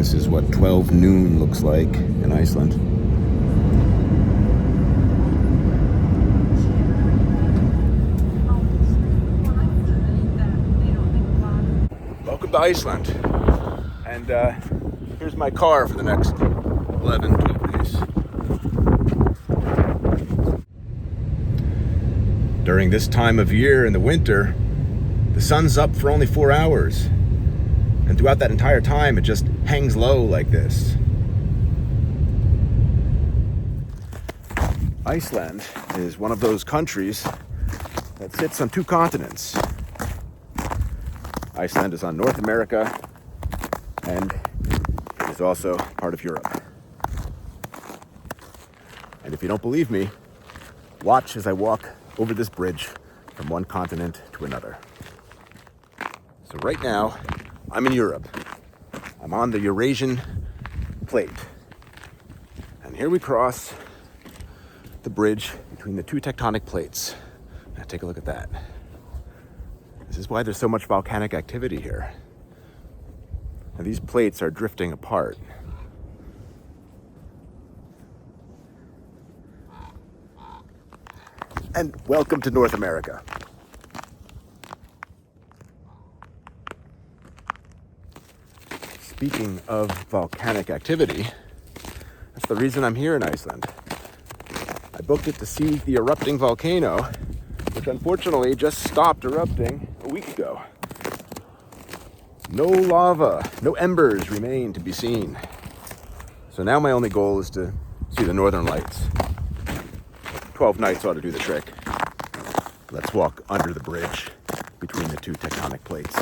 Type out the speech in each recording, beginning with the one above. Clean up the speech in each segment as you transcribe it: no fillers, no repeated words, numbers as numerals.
This is what 12 noon looks like in Iceland. Welcome to Iceland. And here's my car for the next 11, 12 days. During this time of year in the winter, the sun's up for only 4 hours. And throughout that entire time, it just hangs low like this. Iceland is one of those countries that sits on two continents. Iceland is on North America, and it is also part of Europe. And if you don't believe me, watch as I walk over this bridge from one continent to another. So right now, I'm in Europe. I'm on the Eurasian plate. And here we cross the bridge between the two tectonic plates. Now take a look at that. This is why there's so much volcanic activity here. And these plates are drifting apart. And welcome to North America. Speaking of volcanic activity, that's the reason I'm here in Iceland. I booked it to see the erupting volcano, which unfortunately just stopped erupting a week ago. No lava, no embers remain to be seen. So now my only goal is to see the northern lights. 12 nights ought to do the trick. Let's walk under the bridge between the two tectonic plates.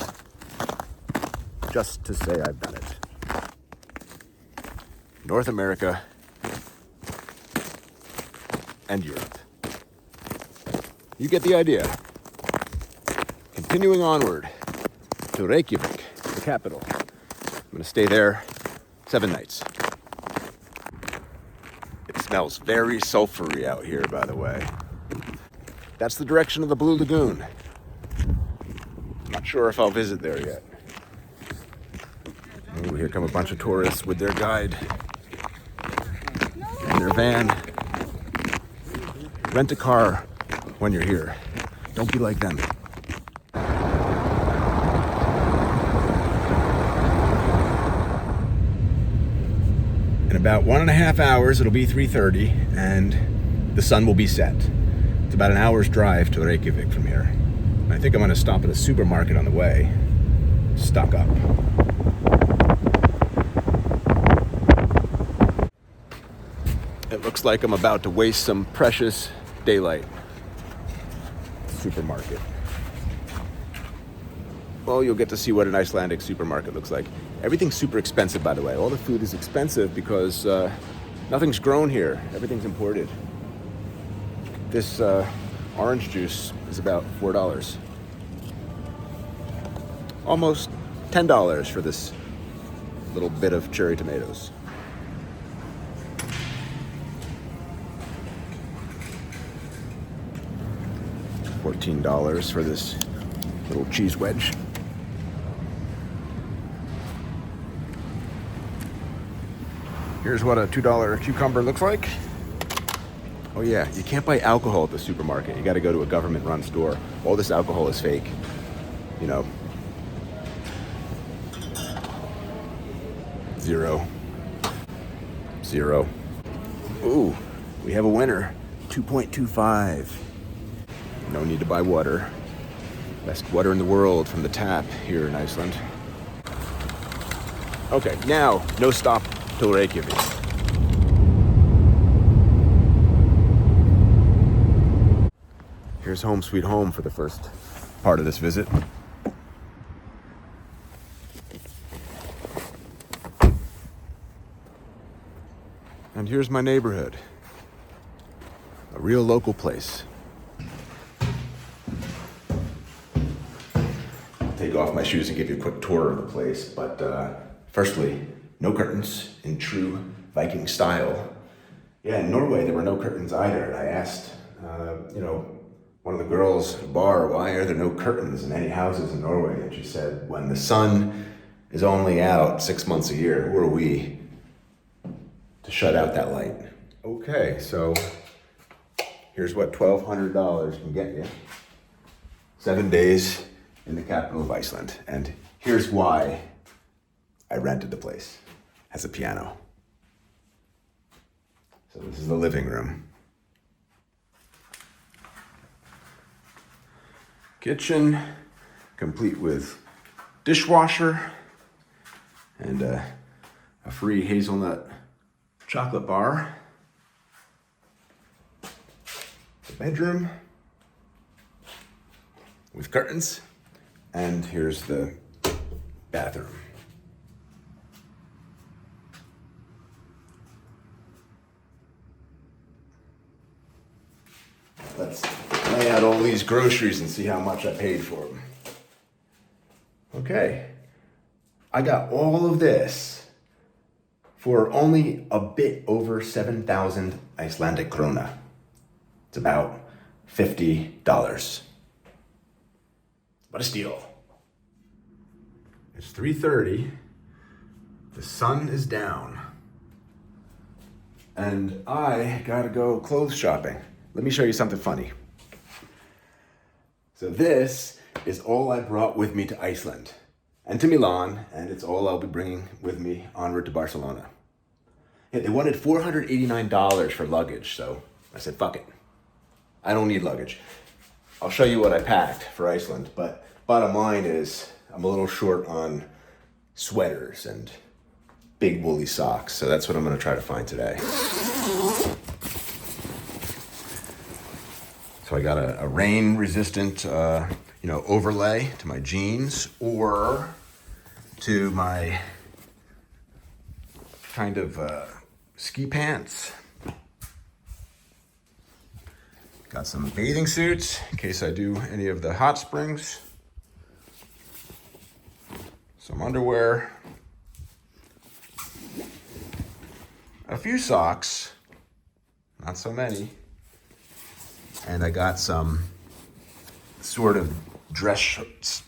Just to say I've done it. North America and Europe. You get the idea. Continuing onward to Reykjavik, the capital. I'm gonna stay there 7 nights. It smells very sulfury out here, by the way. That's the direction of the Blue Lagoon. Not sure if I'll visit there yet. Ooh, here come a bunch of tourists with their guide and their van. Rent a car when you're here. Don't be like them. In about 1.5 hours, it'll be 3:30, and the sun will be set. It's about an hour's drive to Reykjavik from here. And I think I'm gonna stop at a supermarket on the way. Stock up. It looks like I'm about to waste some precious daylight. Supermarket. Well, you'll get to see what an Icelandic supermarket looks like. Everything's super expensive, by the way. All the food is expensive because nothing's grown here. Everything's imported. This orange juice is about $4. Almost $10 for this little bit of cherry tomatoes. $14 for this little cheese wedge. Here's what a $2 cucumber looks like. Oh yeah, you can't buy alcohol at the supermarket. You gotta go to a government-run store. All this alcohol is fake. You know. Zero. Ooh, we have a winner. 2.25. No need to buy water. Best water in the world from the tap here in Iceland. Okay, now, no stop till Reykjavik. Here's home sweet home for the first part of this visit. And here's my neighborhood. A real local place. Take off my shoes and give you a quick tour of the place, but firstly, no curtains in true Viking style. Yeah, in Norway there were no curtains either. I asked, one of the girls at the bar, why are there no curtains in any houses in Norway? And she said, when the sun is only out 6 months a year. Who are we to shut out that light? Okay, so here's what $1,200 can get you. 7 days in the capital of Iceland. And here's why I rented the place. It has a piano. So this is the living room. Kitchen, complete with dishwasher and a free hazelnut chocolate bar. The bedroom with curtains, and here's the bathroom. Let's lay out all these groceries and see how much I paid for them. Okay, I got all of this for only a bit over 7,000 Icelandic krona. It's about $50. What a steal. It's 3:30. The sun is down. And I gotta go clothes shopping. Let me show you something funny. So this is all I brought with me to Iceland and to Milan, and it's all I'll be bringing with me onward to Barcelona. Yeah, they wanted $489 for luggage, so I said, fuck it. I don't need luggage. I'll show you what I packed for Iceland, but bottom line is I'm a little short on sweaters and big woolly socks, so that's what I'm gonna try to find today. So I got a rain-resistant, overlay to my jeans or to my kind of ski pants. Got some bathing suits in case I do any of the hot springs. Some underwear. A few socks, not so many. And I got some sort of dress shirts,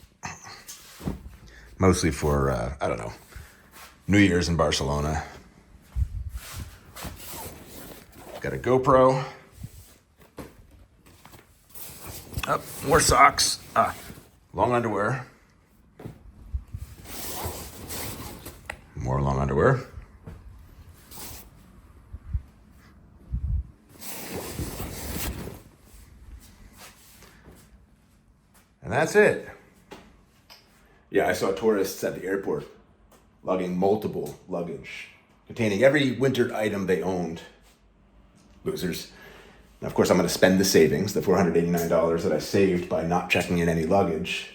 mostly for, New Year's in Barcelona. Got a GoPro. Oh, more socks. Long underwear. More long underwear. And that's it. Yeah, I saw tourists at the airport lugging multiple luggage containing every wintered item they owned. Losers. And of course, I'm going to spend the savings, the $489 that I saved by not checking in any luggage.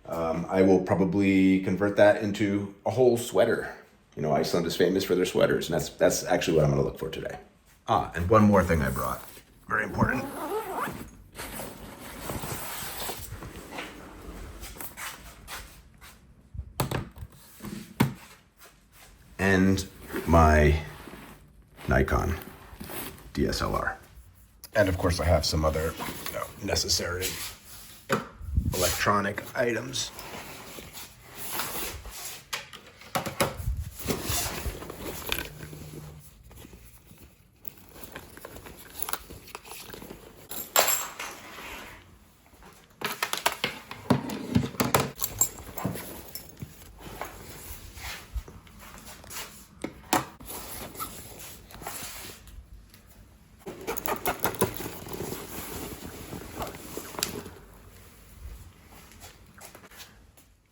I will probably convert that into a whole sweater. You know, Iceland is famous for their sweaters, and that's actually what I'm going to look for today. And one more thing I brought. Very important. And my Nikon DSLR. And of course I have some other necessary electronic items.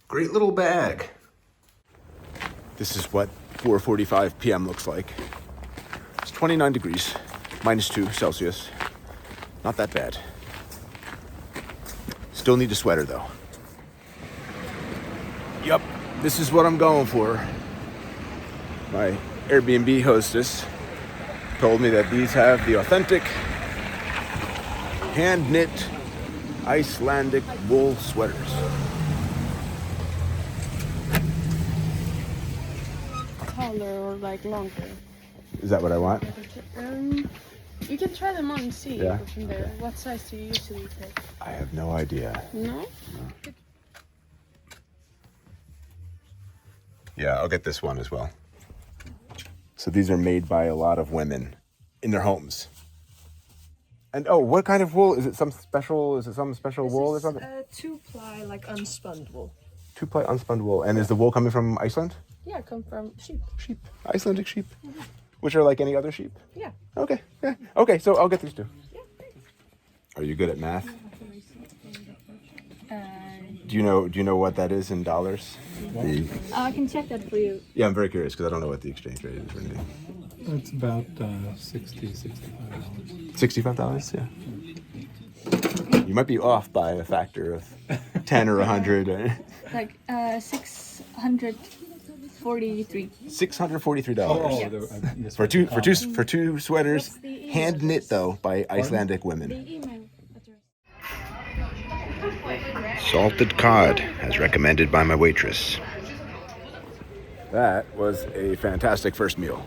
Great little bag. This is what 4:45 p.m. looks like. It's 29 degrees, -2 Celsius. Not that bad. Still need a sweater though. Yup, this is what I'm going for. My Airbnb hostess told me that these have the authentic hand-knit Icelandic wool sweaters. Taller or like longer. Is that what I want? You can try them on and see. Yeah? From there. Okay. What size do you usually take? I have no idea. No? Yeah, I'll get this one as well. So these are made by a lot of women in their homes. And oh, what kind of wool? Is it some special wool or something? 2-ply, like unspun wool. 2-ply unspun wool. And is the wool coming from Iceland? Yeah, come from sheep. Sheep. Icelandic sheep. Which are like any other sheep? Yeah. Okay. Yeah. Okay, so I'll get these two. Are you good at math? Do you know what that is in dollars? I can check that for you. Yeah, I'm very curious because I don't know what the exchange rate is or anything. It's about $65. $65, yeah. You might be off by a factor of 10 or 100. Like 643. $643 for two sweaters, hand knit though by Icelandic women. Email address. Salted cod, as recommended by my waitress. That was a fantastic first meal.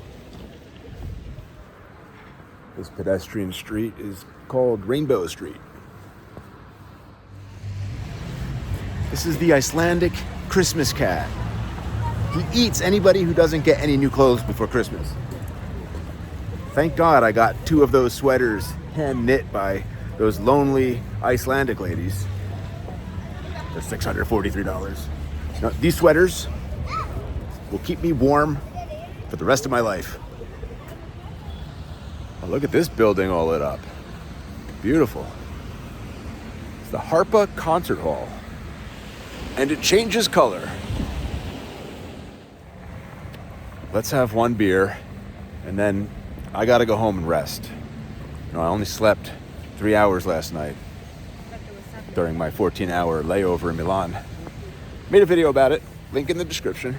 This pedestrian street is called Rainbow Street. This is the Icelandic Christmas cat. He eats anybody who doesn't get any new clothes before Christmas. Thank God I got 2 of those sweaters hand knit by those lonely Icelandic ladies. They're $643. Now, these sweaters will keep me warm for the rest of my life. Oh, look at this building all lit up. Beautiful. It's the Harpa Concert Hall. And it changes color. Let's have one beer, and then I gotta go home and rest. You know, I only slept 3 hours last night during my 14-hour layover in Milan. Made a video about it, link in the description.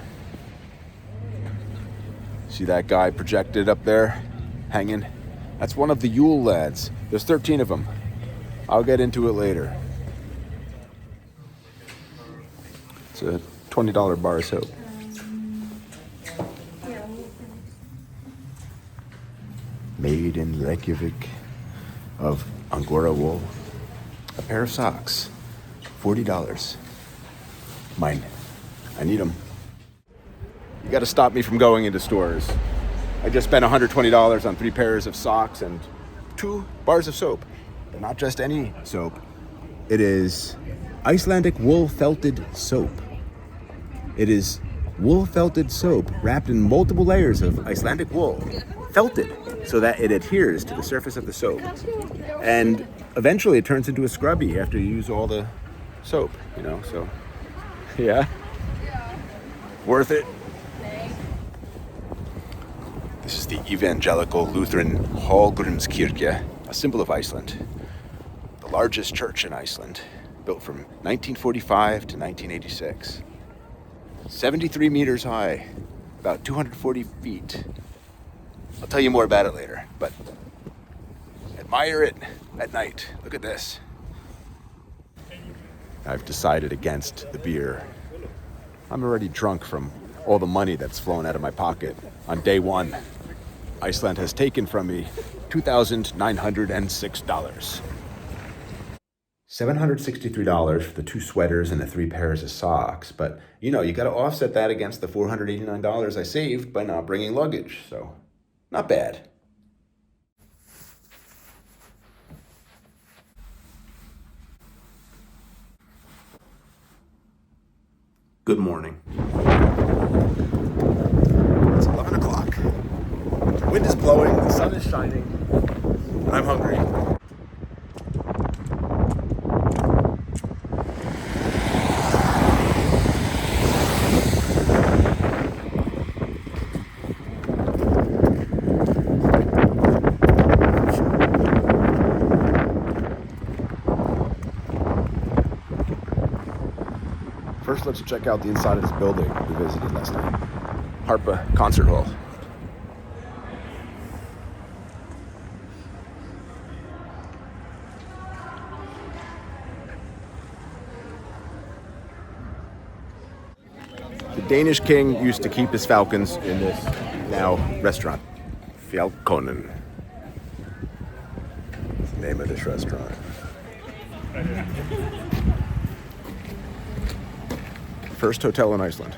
See that guy projected up there, hanging? That's one of the Yule lads. There's 13 of them. I'll get into it later. It's a $20 bar of soap. Made in Reykjavik of Angora wool. A pair of socks, $40. Mine. I need them. You gotta stop me from going into stores. I just spent $120 on 3 pairs of socks and 2 bars of soap. But not just any soap. It is Icelandic wool felted soap. It is wool felted soap wrapped in multiple layers of Icelandic wool, felted, so that it adheres to the surface of the soap. And eventually it turns into a scrubby after you use all the soap, you know, so yeah. Worth it. This is the Evangelical Lutheran Hallgrímskirkja, a symbol of Iceland. The largest church in Iceland, built from 1945 to 1986. 73 meters high, about 240 feet. I'll tell you more about it later, but admire it at night. Look at this. I've decided against the beer. I'm already drunk from all the money that's flown out of my pocket on day 1. Iceland has taken from me $2,906. $763 for the 2 sweaters and the 3 pairs of socks, but you know, you got to offset that against the $489 I saved by not bringing luggage, so not bad. Good morning. It's 11 o'clock. The wind is blowing, the sun is shining, and I'm hungry. First, let's check out the inside of this building we visited last night. Harpa Concert Hall. The Danish king used to keep his falcons in this now restaurant. Falconen. That's the name of this restaurant. First hotel in Iceland.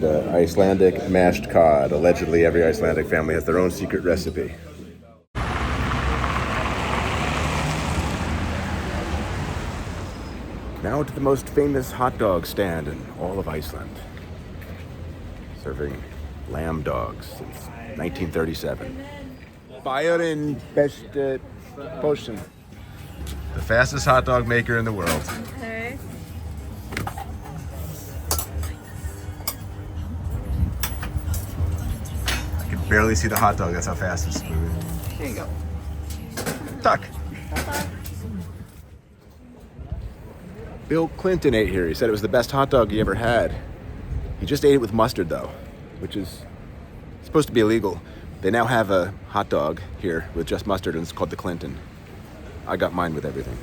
and Icelandic mashed cod. Allegedly, every Icelandic family has their own secret recipe. Now to the most famous hot dog stand in all of Iceland. Serving lamb dogs since 1937. Fire in best potion. The fastest hot dog maker in the world. Okay. I can barely see the hot dog, that's how fast it's moving. Here you go. Tuck. Bill Clinton ate here. He said it was the best hot dog he ever had. He just ate it with mustard though, which is supposed to be illegal. They now have a hot dog here with just mustard and it's called the Clinton. I got mine with everything.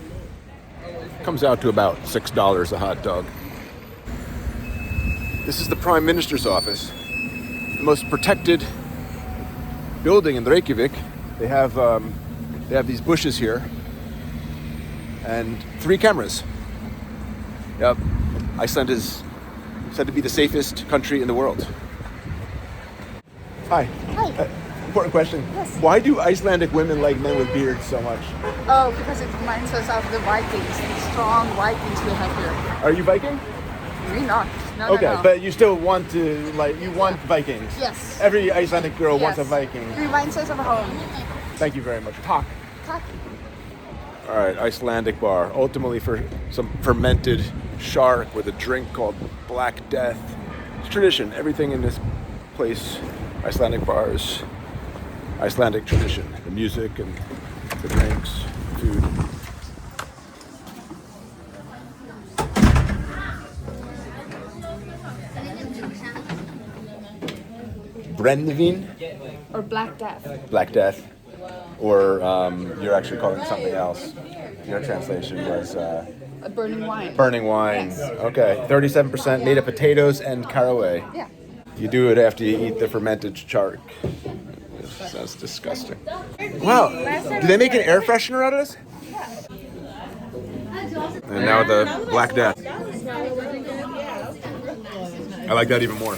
Comes out to about $6 a hot dog. This is the Prime Minister's office. The most protected building in Reykjavik. They have these bushes here and 3 cameras. Yep, Iceland is said to be the safest country in the world. Hi. Hi. Important question. Yes. Why do Icelandic women like men with beards so much? Oh, because it reminds us of the Vikings, the strong Vikings we have here. Are you Viking? We not. No, Okay, no. but you still want to, you want Vikings? Yes. Every Icelandic girl wants a Yes. Viking. It reminds us of home. Thank you very much. Talk. Tack. All right, Icelandic bar. Ultimately for some fermented shark with a drink called Black Death. It's tradition. Everything in this place, Icelandic bars, Icelandic tradition. The music and the drinks, food. Brennivin, Or Black Death. Black Death, or you're actually calling it something else. Your translation was A burning wine. burning wine. Yes. Okay, 37% made of potatoes and caraway. Yeah. You do it after you eat the fermented shark. Sounds disgusting. Wow, do they make an air freshener out of this? And now the Black Death. I like that even more.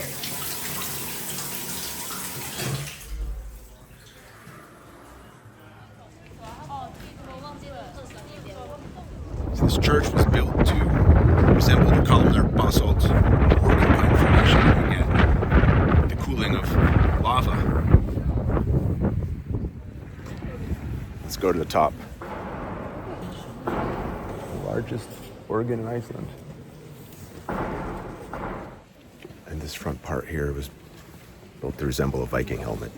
So this church was built to resemble the columnar basalt porcupine formation you get with the cooling of lava. Let's go to the top. The largest organ in Iceland. And this front part here was built to resemble a Viking helmet,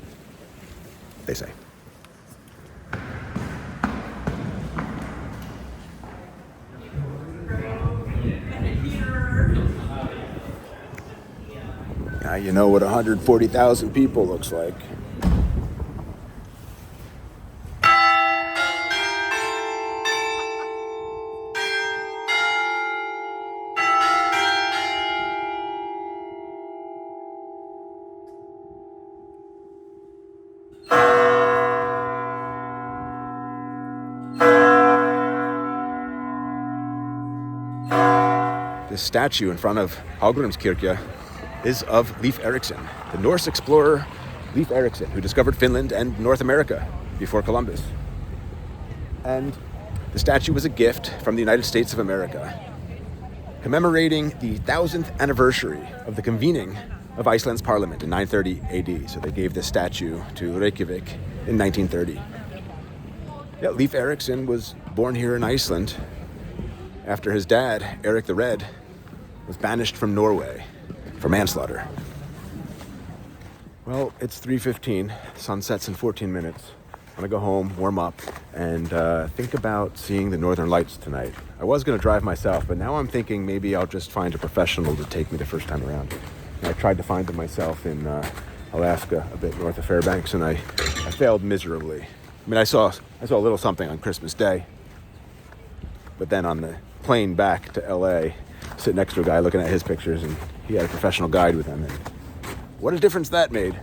they say. Now you know what 140,000 people looks like. This statue in front of Hallgrímskirkja is of Leif Erikson, the Norse explorer Leif Erikson, who discovered Finland and North America before Columbus. And the statue was a gift from the United States of America, commemorating the 1000th anniversary of the convening of Iceland's parliament in 930 AD. So they gave this statue to Reykjavik in 1930. Yeah, Leif Erikson was born here in Iceland after his dad, Erik the Red, was banished from Norway for manslaughter. Well, it's 3:15. Sun sets in 14 minutes. I'm gonna go home, warm up, and think about seeing the Northern Lights tonight. I was gonna drive myself, but now I'm thinking maybe I'll just find a professional to take me the first time around. And I tried to find them myself in Alaska, a bit north of Fairbanks, and I failed miserably. I mean, I saw a little something on Christmas Day, but then on the plane back to LA, sit next to a guy looking at his pictures, and he had a professional guide with him. And what a difference that made.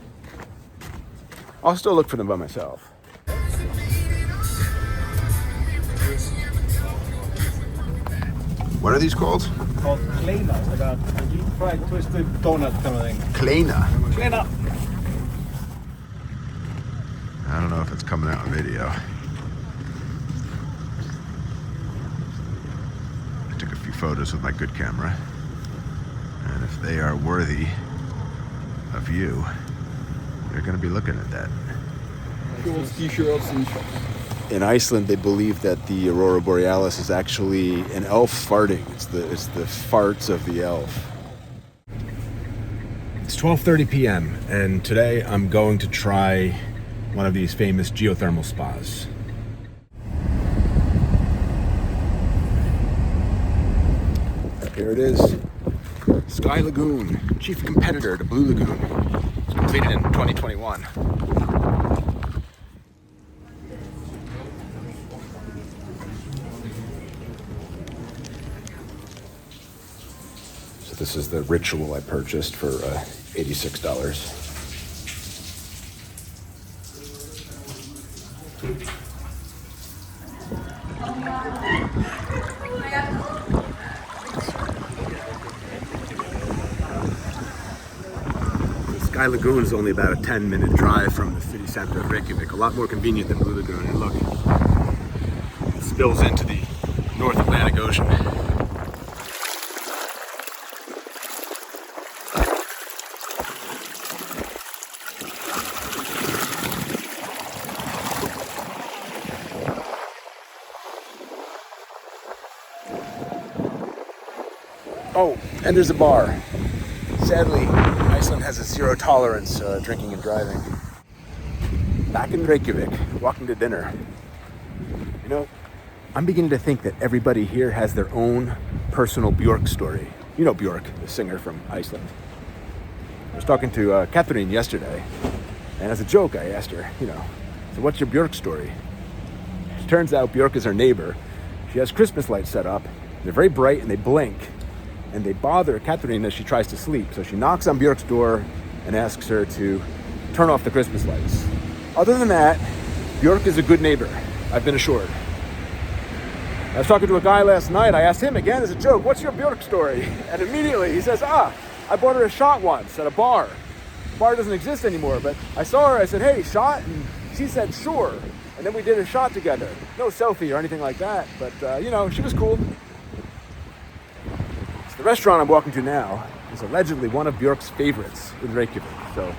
I'll still look for them by myself. What are these called? Called kleina. It's like a deep fried twisted donut kind of thing. Kleina. Kleina. I don't know if it's coming out on video. I took a few photos with my good camera. And if they are worthy of you, you're going to be looking at that. T-shirts and In Iceland, they believe that the aurora borealis is actually an elf farting. It's the farts of the elf. It's 12:30 p.m. and today I'm going to try one of these famous geothermal spas. Here it is. Sky Lagoon, chief competitor to Blue Lagoon. It's completed in 2021. So this is the ritual I purchased for $86. Sky Lagoon is only about a 10-minute drive from the city center of Reykjavik. A lot more convenient than Blue Lagoon. And look, it spills into the North Atlantic Ocean. Oh, and there's a bar. Sadly, Iceland has a zero tolerance drinking and driving. Back in Reykjavik, walking to dinner. You know, I'm beginning to think that everybody here has their own personal Björk story. You know Björk, the singer from Iceland. I was talking to Catherine yesterday, and as a joke, I asked her, so what's your Björk story? It turns out Björk is her neighbor. She has Christmas lights set up. They're very bright and they blink. And they bother Catherine as she tries to sleep. So she knocks on Björk's door and asks her to turn off the Christmas lights. Other than that, Björk is a good neighbor, I've been assured. I was talking to a guy last night. I asked him again as a joke, what's your Björk story? And immediately he says, I bought her a shot once at a bar. The bar doesn't exist anymore, but I saw her, I said, hey, shot? And she said, sure. And then we did a shot together. No selfie or anything like that, but she was cool. The restaurant I'm walking to now is allegedly one of Björk's favorites in Reykjavik. So,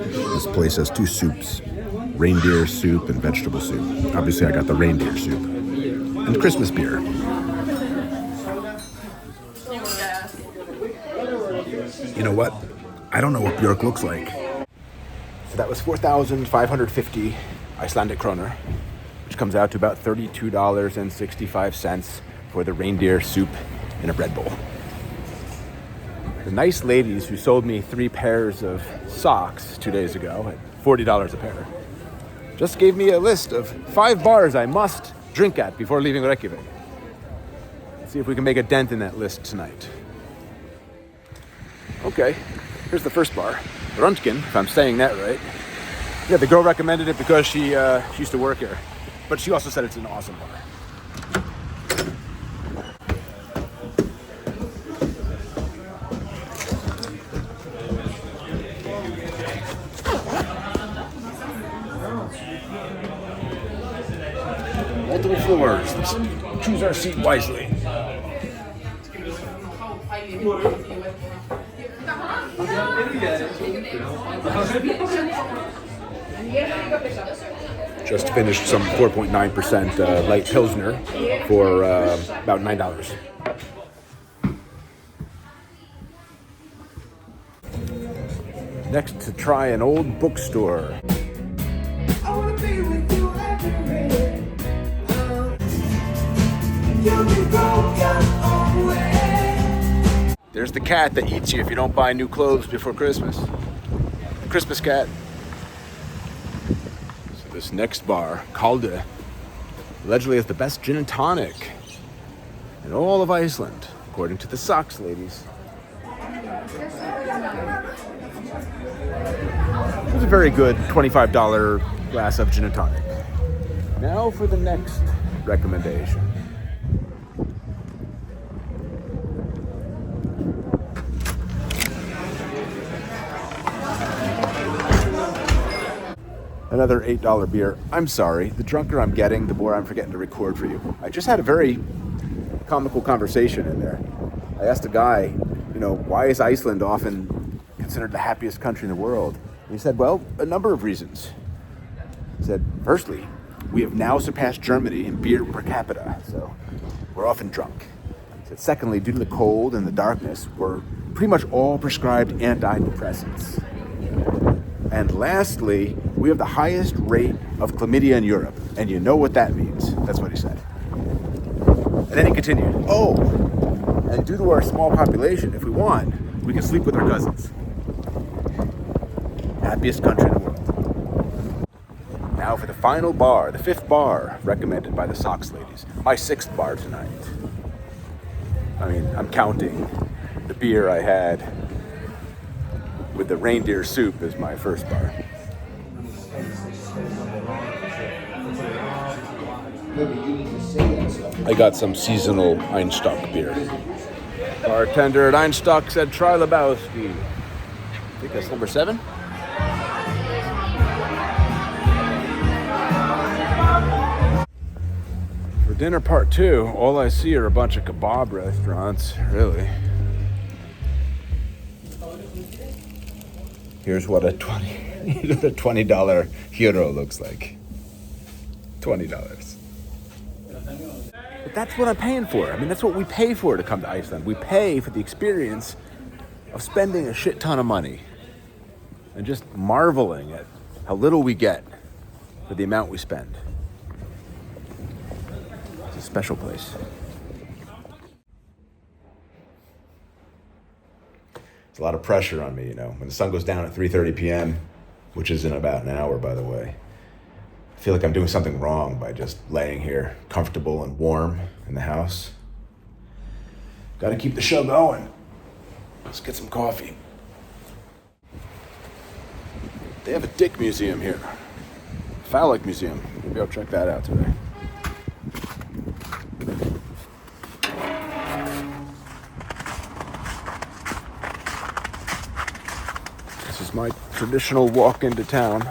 this place has two soups: reindeer soup and vegetable soup. Obviously, I got the reindeer soup and Christmas beer. You know what? I don't know what Björk looks like. So that was 4,550 Icelandic kroner. Which comes out to about $32.65 for the reindeer soup in a bread bowl. The nice ladies who sold me 3 pairs of socks 2 days ago at $40 a pair just gave me a list of 5 bars I must drink at before leaving Reykjavik. Let's see if we can make a dent in that list tonight. Okay, here's the first bar. Röntgen, if I'm saying that right. Yeah, the girl recommended it because she used to work here. But she also said it's an awesome bar. Multiple floors. Let's choose our seat wisely. Just finished some 4.9% light Pilsner for about $9. Next to try an old bookstore. I wanna be with you everywhere. There's the cat that eats you if you don't buy new clothes before Christmas. Christmas cat. This next bar, Kalde, allegedly has the best gin and tonic in all of Iceland, according to the socks ladies. It was a very good $25 glass of gin and tonic. Now for the next recommendation. Another $8 beer. I'm sorry, the drunker I'm getting, the more I'm forgetting to record for you. I just had a very comical conversation in there. I asked a guy, why is Iceland often considered the happiest country in the world? And he said, well, a number of reasons. He said, firstly, we have now surpassed Germany in beer per capita, so we're often drunk. He said, secondly, due to the cold and the darkness, we're pretty much all prescribed antidepressants. And lastly, we have the highest rate of chlamydia in Europe. And you know what that means. That's what he said. And then he continued, and due to our small population, if we want, we can sleep with our cousins. Happiest country in the world. Now for the final bar, the 5th bar recommended by the Socks ladies. My 6th bar tonight. I'm counting the beer I had with the reindeer soup as my first bar. I got some seasonal Einstock beer. Bartender at Einstock said, try Lebowski. I think that's number 7. For dinner part 2, all I see are a bunch of kebab restaurants, really. Here's what a $20 hero looks like. $20. But that's what I'm paying for. That's what we pay for to come to Iceland. We pay for the experience of spending a shit ton of money and just marveling at how little we get for the amount we spend. It's a special place. It's a lot of pressure on me, when the sun goes down at 3:30 p.m., which is in about an hour, by the way. I feel like I'm doing something wrong by just laying here comfortable and warm in the house. Gotta keep the show going. Let's get some coffee. They have a dick museum here. Phallic museum. Maybe I'll check that out today. This is my traditional walk into town.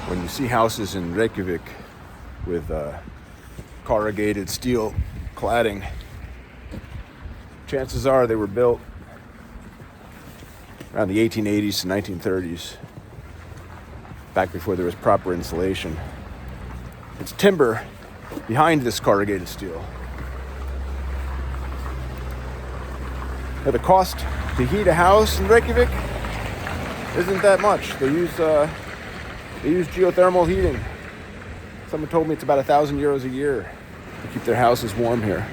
When you see houses in Reykjavik with corrugated steel cladding, chances are they were built around the 1880s to 1930s, back before there was proper insulation. It's timber behind this corrugated steel. Now, the cost to heat a house in Reykjavik isn't that much. They use geothermal heating. Someone told me it's about €1,000 a year to keep their houses warm here.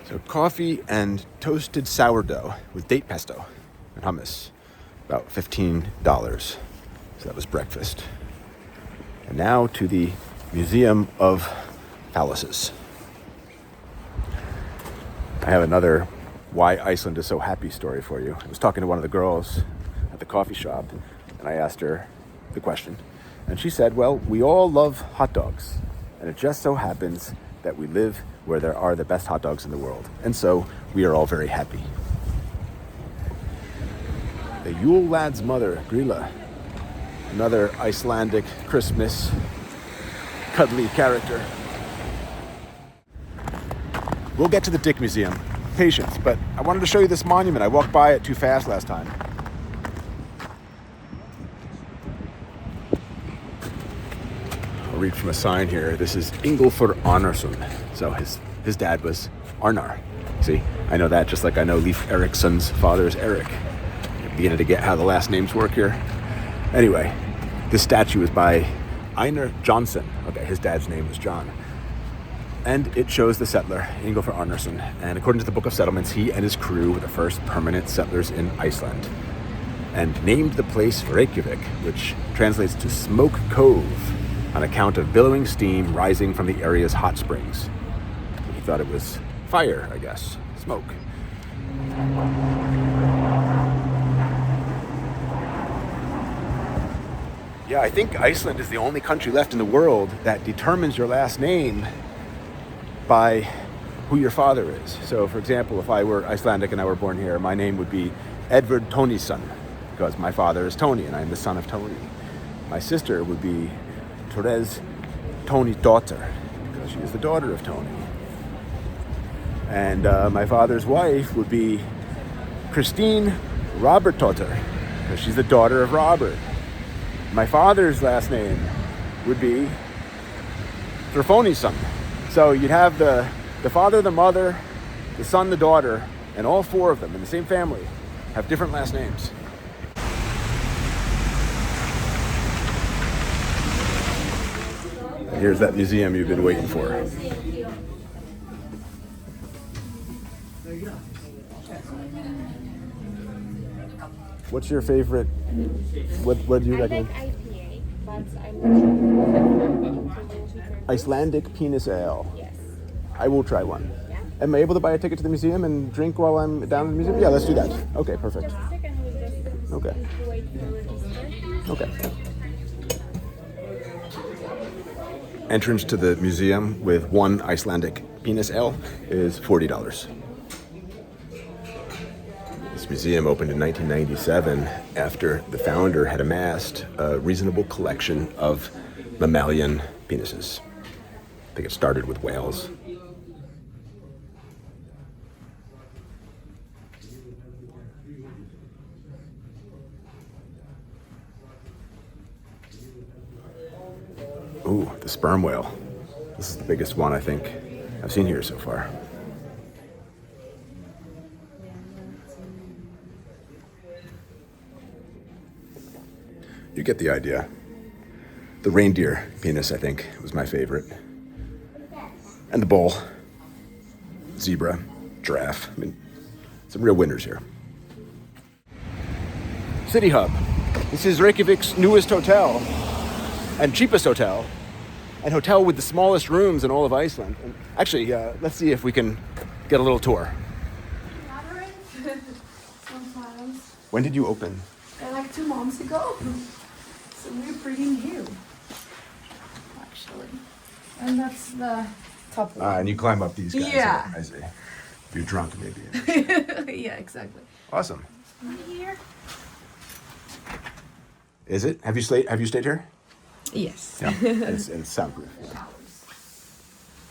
So coffee and toasted sourdough with date pesto and hummus, about $15. So that was breakfast. And now to the Museum of Phalluses. I have another why Iceland is so happy story for you. I was talking to one of the girls at the coffee shop, and I asked her the question. And she said, well, we all love hot dogs, and it just so happens that we live where there are the best hot dogs in the world. And so we are all very happy. The Yule lad's mother, Grilla, another Icelandic Christmas cuddly character. We'll get to the Dick Museum. Patience, but I wanted to show you this monument. I walked by it too fast last time. I'll read from a sign here. This is Englefossfoss. So his dad was Arnar. See, I know that just like I know Leif Erikson's father is Erik. I'm beginning to get how the last names work here. Anyway, this statue is by Einar Jónsson. Okay, his dad's name was John. And it shows the settler, Ingolfur Arnarsson. And according to the Book of Settlements, he and his crew were the first permanent settlers in Iceland. And named the place Reykjavik, which translates to Smoke Cove, on account of billowing steam rising from the area's hot springs. He thought it was fire, I guess, smoke. Yeah, I think Iceland is the only country left in the world that determines your last name by who your father is. So, for example, if I were Icelandic and I were born here, my name would be Edvard Tonyson, because my father is Tony and I'm the son of Tony. My sister would be Therese Tony's daughter, because she is the daughter of Tony. And my father's wife would be Christine Robertotter, because she's the daughter of Robert. My father's last name would be Therfonison. So you'd have the father, the mother, the son, the daughter, and all four of them in the same family have different last names. And here's that museum you've been waiting for. What's your favorite? What do you recommend? I like IPA, but I'm not sure. Icelandic penis ale. Yes. I will try one. Yeah. Am I able to buy a ticket to the museum and drink while I'm down in the museum? Yeah, let's do that. Okay, perfect. Just a second, we'll just Okay. need to wait for register. Okay. Entrance to the museum with one Icelandic penis ale is $40. This museum opened in 1997 after the founder had amassed a reasonable collection of mammalian penises. I think it started with whales. Ooh, the sperm whale. This is the biggest one I think I've seen here so far. You get the idea. The reindeer penis, I think, was my favorite. And the bull, zebra, giraffe. I mean, some real winners here. City Hub. This is Reykjavik's newest hotel and cheapest hotel, and hotel with the smallest rooms in all of Iceland. And actually, let's see if we can get a little tour. Sometimes. When did you open? Like 2 months ago. So we're pretty new, actually. And that's the top one. And you climb up these guys. Yeah. I see. If you're drunk, maybe. Yeah, exactly. Awesome. Here? Is it? Have you stayed here? Yes. Yeah. It's soundproof. Yeah.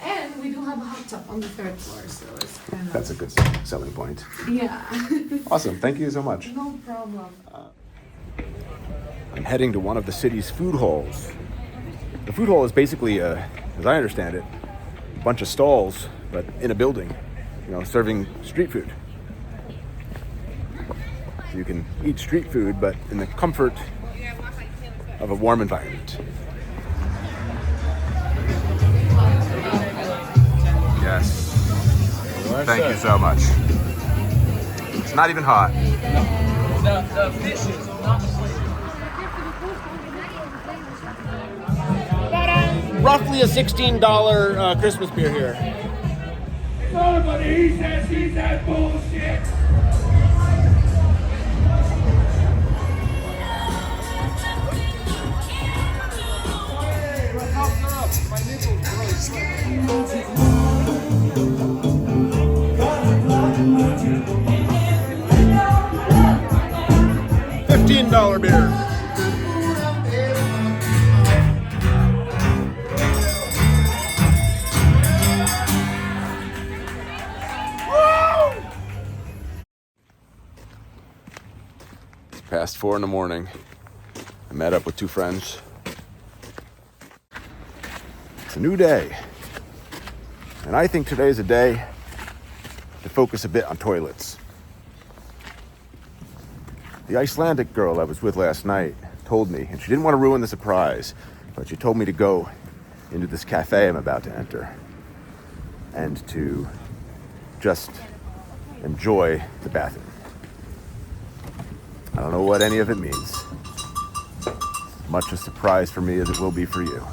And we do have a hot tub on the 3rd floor, so it's kind of... That's a good selling point. Yeah. Awesome. Thank you so much. No problem. I'm heading to one of the city's food halls. The food hall is basically, as I understand it, a bunch of stalls, but in a building, serving street food. So you can eat street food, but in the comfort of a warm environment. Yes. Thank you so much. It's not even hot. The fish is not Roughly a $16 Christmas beer here. Somebody says that bullshit. $15 beer. It's past 4 in the morning. I met up with 2 friends. It's a new day. And I think today is a day to focus a bit on toilets. The Icelandic girl I was with last night told me, and she didn't want to ruin the surprise, but she told me to go into this cafe I'm about to enter and to just enjoy the bathroom. I don't know what any of it means. As much a surprise for me as it will be for you.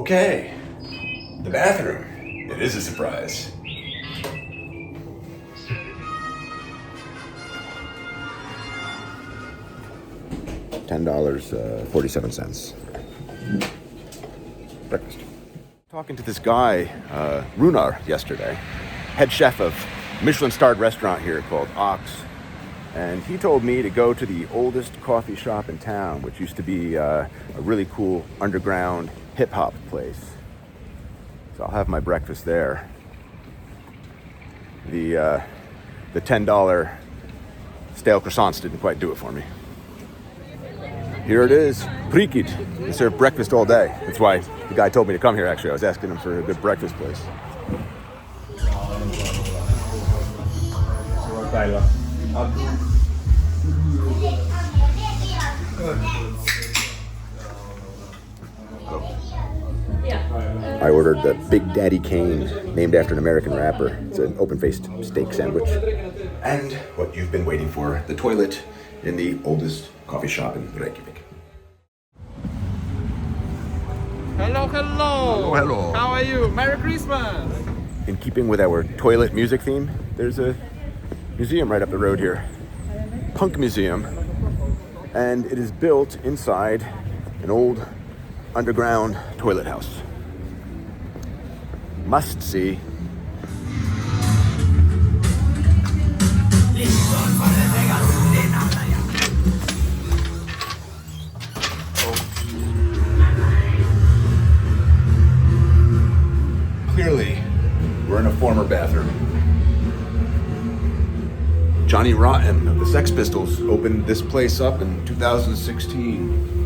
Okay, the bathroom. It is a surprise. $10.47. Breakfast. Talking to this guy, Runar, yesterday, head chef of a Michelin-starred restaurant here called Ox, and he told me to go to the oldest coffee shop in town, which used to be a really cool underground hip-hop place. So I'll have my breakfast there. The $10 stale croissants didn't quite do it for me. Here it is, Prikit. They serve breakfast all day. That's why the guy told me to come here, actually. I was asking him for a good breakfast place. I ordered the Big Daddy Cane, named after an American rapper. It's an open-faced steak sandwich. And what you've been waiting for, the toilet in the oldest coffee shop in Reykjavik. Hello, hello. Hello. How are you? Merry Christmas. In keeping with our toilet music theme, there's a museum right up the road here. Punk Museum. And it is built inside an old underground toilet house. Must see. Clearly, we're in a former bathroom. Johnny Rotten of the Sex Pistols opened this place up in 2016.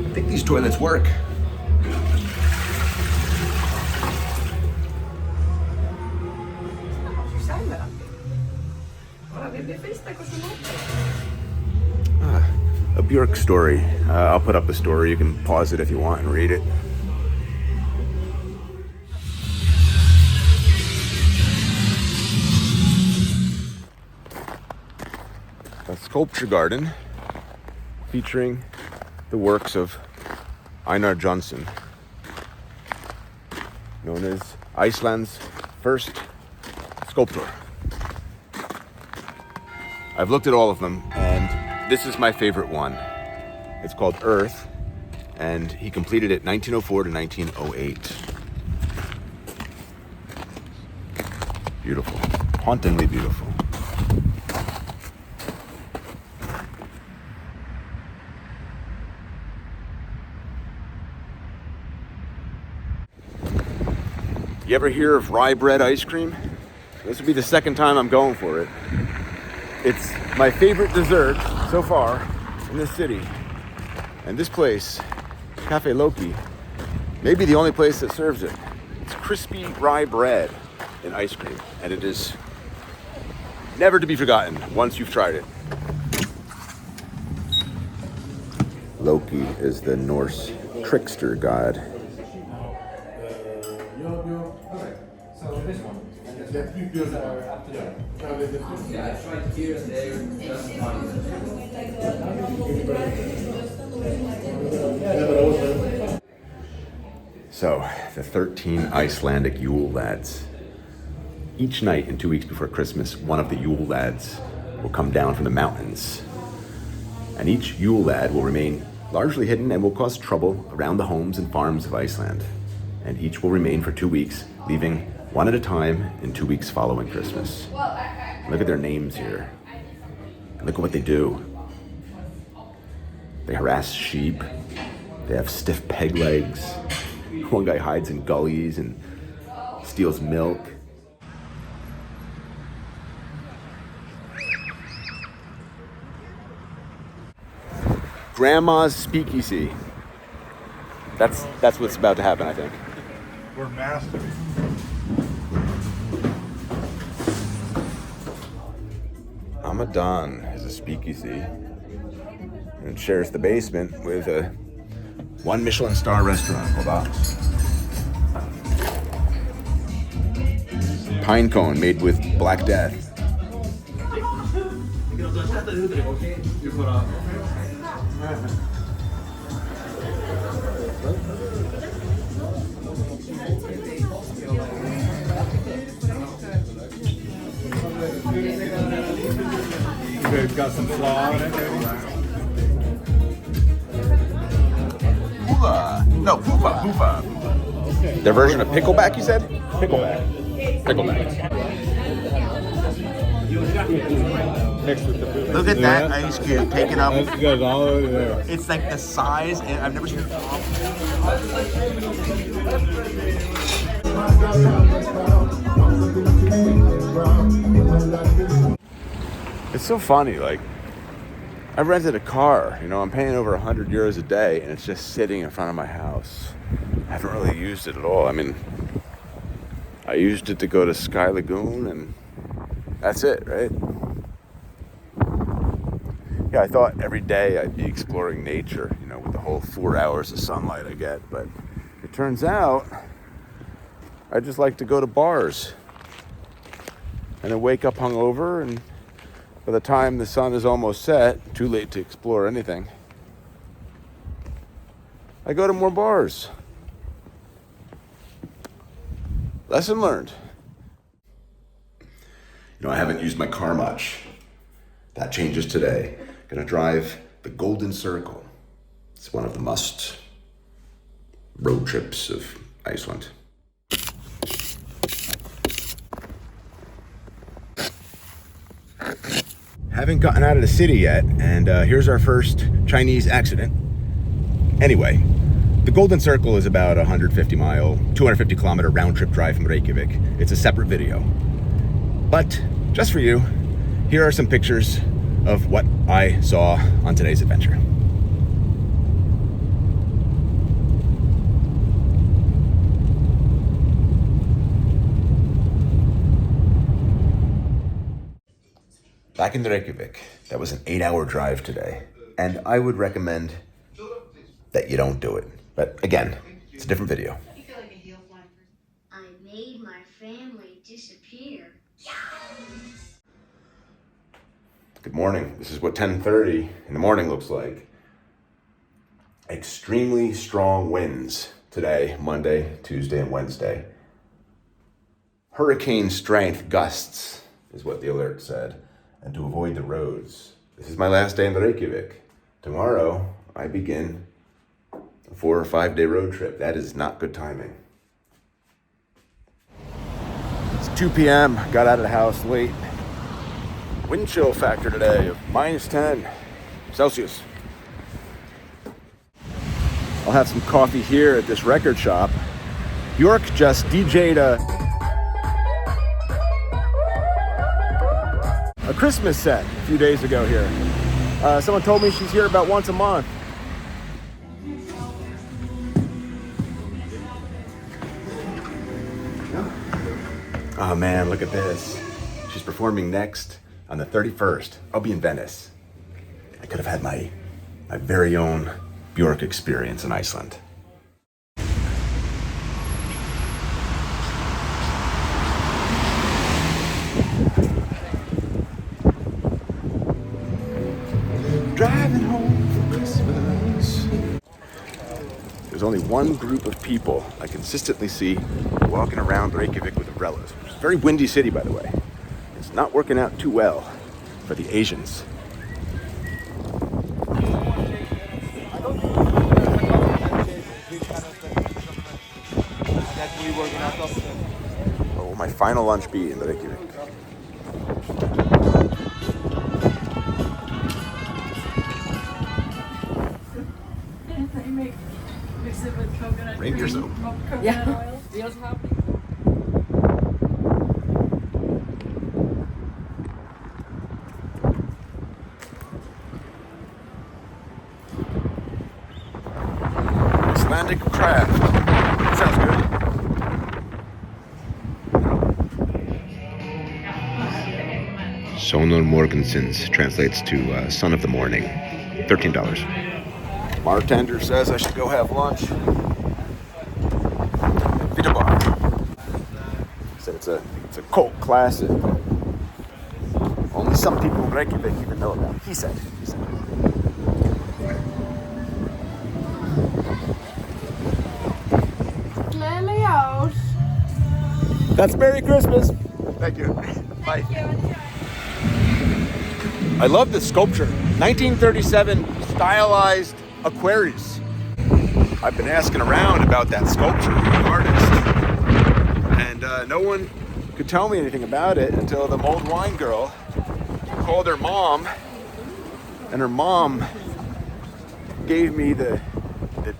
I think these toilets work. A Björk story. I'll put up the story. You can pause it if you want and read it. A sculpture garden featuring the works of Einar Jónsson, known as Iceland's first sculptor. I've looked at all of them, and this is my favorite one. It's called Earth, and he completed it 1904 to 1908. Beautiful, hauntingly beautiful. You ever hear of rye bread ice cream? This will be the second time I'm going for it. It's my favorite dessert so far in this city. And this place, Cafe Loki, may be the only place that serves it. It's crispy rye bread in ice cream, and it is never to be forgotten once you've tried it. Loki is the Norse trickster god. So, the 13 Icelandic Yule lads. Each night in 2 weeks before Christmas, one of the Yule lads will come down from the mountains. And each Yule lad will remain largely hidden and will cause trouble around the homes and farms of Iceland. And each will remain for 2 weeks, leaving one at a time in 2 weeks following Christmas. Look at their names here. Look at what they do. They harass sheep. They have stiff peg legs. One guy hides in gullies and steals milk. Grandma's speakeasy. That's what's about to happen, I think. We're masters. Amadan is a speakeasy, and it shares the basement with a one Michelin star restaurant called Ox. pine cone made with Black Death. We've got some flour in it. Pula. No, pufa. Their version of pickleback, you said? Pickleback. Look at that ice cube taken up. That's good, all over there. It's like the size, and I've never seen it. It's so funny, like, I rented a car, you know, I'm paying over 100 euros a day, and it's just sitting in front of my house. I haven't really used it at all. I mean, I used it to go to Sky Lagoon, and that's it, right? Yeah, I thought every day I'd be exploring nature, you know, with the whole 4 hours of sunlight I get, but it turns out I just like to go to bars and then wake up hungover, and by the time the sun is almost set, too late to explore anything, I go to more bars. Lesson learned. You know, I haven't used my car much. That changes today. Gonna drive the Golden Circle. It's one of the must road trips of Iceland. Haven't gotten out of the city yet, and here's our first Chinese accident. Anyway, the Golden Circle is about a 250 kilometer round trip drive from Reykjavik. It's a separate video. But just for you, here are some pictures of what I saw on today's adventure. Back in Reykjavik, that was an 8-hour drive today, and I would recommend that you don't do it. But again, it's a different video. I made my family disappear. Good morning. This is what 10:30 in the morning looks like. Extremely strong winds today, Monday, Tuesday, and Wednesday. Hurricane strength gusts is what the alert said. And to avoid the roads. This is my last day in Reykjavik. Tomorrow, I begin a 4 or 5 day road trip. That is not good timing. It's 2 p.m., got out of the house late. Wind chill factor today of -10 Celsius. I'll have some coffee here at this record shop. Bjork just DJ'd a Christmas set a few days ago here. Someone told me she's here about once a month. Oh man, look at this. She's performing next on the 31st. I'll be in Venice. I could have had my very own Bjork experience in Iceland. Driving home for Christmas. There's only one group of people I consistently see walking around Reykjavik with umbrellas. It's a very windy city, by the way. It's not working out too well for the Asians. What will my final lunch be in Reykjavik? Mix it with coconut Reindeer soap. Coconut oil. Icelandic craft. Sounds good. Sonor Morgensons translates to son of the morning. $13. Bartender says I should go have lunch. Vita bar. Said It's a cult classic. Only some people in Reykjavik even know about it. He said. That's Merry Christmas. Thank you. Bye. I love this sculpture. 1937 stylized Aquarius. I've been asking around about that sculpture, the artist, and no one could tell me anything about it until the mulled wine girl called her mom, and her mom gave me the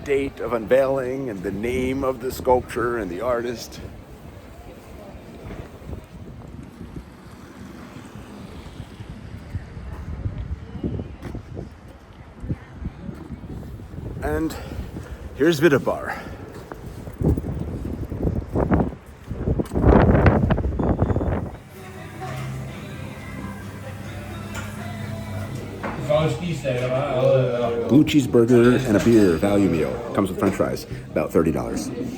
date of unveiling and the name of the sculpture and the artist. And here's Vidabar. Blue cheeseburger and a beer value meal. Comes with french fries. About $30.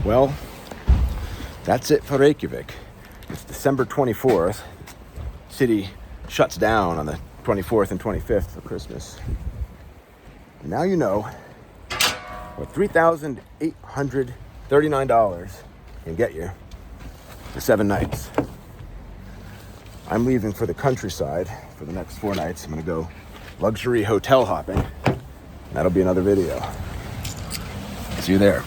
Well, that's it for Reykjavik. It's December 24th. City shuts down on the 24th and 25th for Christmas. And now you know what $3,839 can get you for 7 nights. I'm leaving for the countryside for the next 4 nights. I'm going to go luxury hotel hopping. That'll be another video. See you there.